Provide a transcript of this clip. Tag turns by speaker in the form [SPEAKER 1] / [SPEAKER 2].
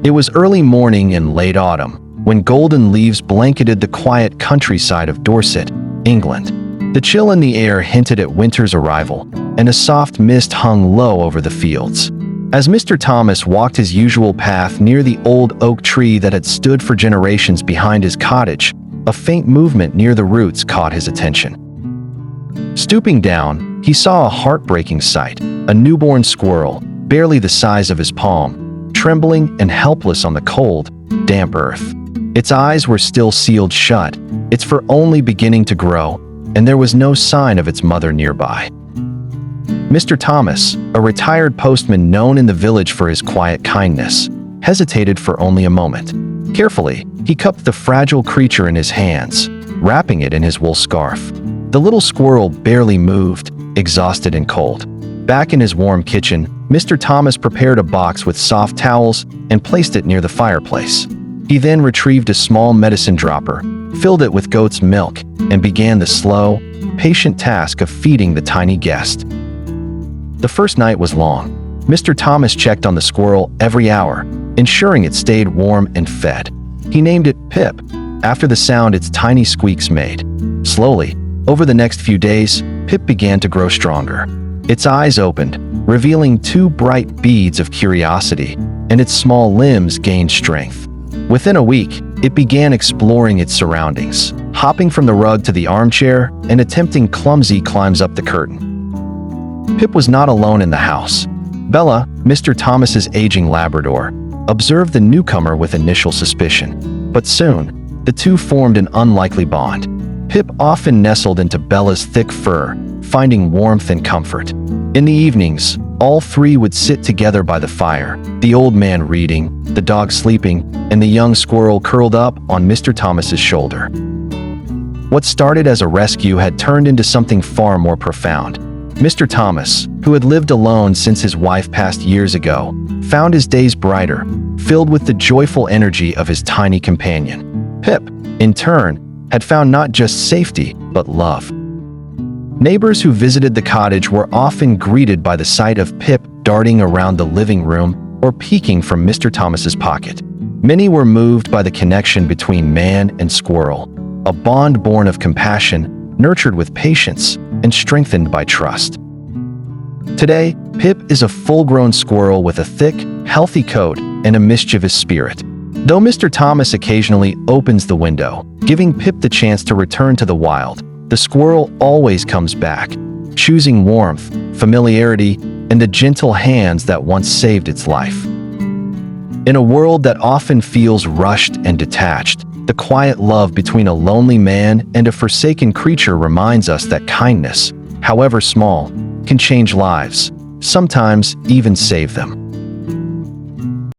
[SPEAKER 1] It was early morning in late autumn, when golden leaves blanketed the quiet countryside of Dorset, England. The chill in the air hinted at winter's arrival, and a soft mist hung low over the fields. As Mr. Thomas walked his usual path near the old oak tree that had stood for generations behind his cottage, a faint movement near the roots caught his attention. Stooping down, he saw a heartbreaking sight: a newborn squirrel, barely the size of his palm, trembling and helpless on the cold, damp earth. Its eyes were still sealed shut, its fur only beginning to grow, and there was no sign of its mother nearby. Mr. Thomas, a retired postman known in the village for his quiet kindness, hesitated for only a moment. Carefully, he cupped the fragile creature in his hands, wrapping it in his wool scarf. The little squirrel barely moved, exhausted and cold. Back in his warm kitchen, Mr. Thomas prepared a box with soft towels and placed it near the fireplace. He then retrieved a small medicine dropper, filled it with goat's milk, and began the slow, patient task of feeding the tiny guest. The first night was long. Mr. Thomas checked on the squirrel every hour, ensuring it stayed warm and fed. He named it Pip, after the sound its tiny squeaks made. Slowly, over the next few days, Pip began to grow stronger. Its eyes opened, revealing two bright beads of curiosity, and its small limbs gained strength. Within a week, it began exploring its surroundings, hopping from the rug to the armchair and attempting clumsy climbs up the curtain. Pip was not alone in the house. Bella, Mr. Thomas's aging Labrador, observed the newcomer with initial suspicion. But soon, the two formed an unlikely bond. Pip often nestled into Bella's thick fur, finding warmth and comfort. In the evenings, all three would sit together by the fire, the old man reading, the dog sleeping, and the young squirrel curled up on Mr. Thomas's shoulder. What started as a rescue had turned into something far more profound. Mr. Thomas, who had lived alone since his wife passed years ago, found his days brighter, filled with the joyful energy of his tiny companion. Pip, in turn, had found not just safety, but love. Neighbors who visited the cottage were often greeted by the sight of Pip darting around the living room or peeking from Mr. Thomas's pocket. Many were moved by the connection between man and squirrel, a bond born of compassion, nurtured with patience, and strengthened by trust. Today, Pip is a full-grown squirrel with a thick, healthy coat and a mischievous spirit. Though Mr. Thomas occasionally opens the window, giving Pip the chance to return to the wild, the squirrel always comes back, choosing warmth, familiarity, and the gentle hands that once saved its life. In a world that often feels rushed and detached, the quiet love between a lonely man and a forsaken creature reminds us that kindness, however small, can change lives, sometimes even save them.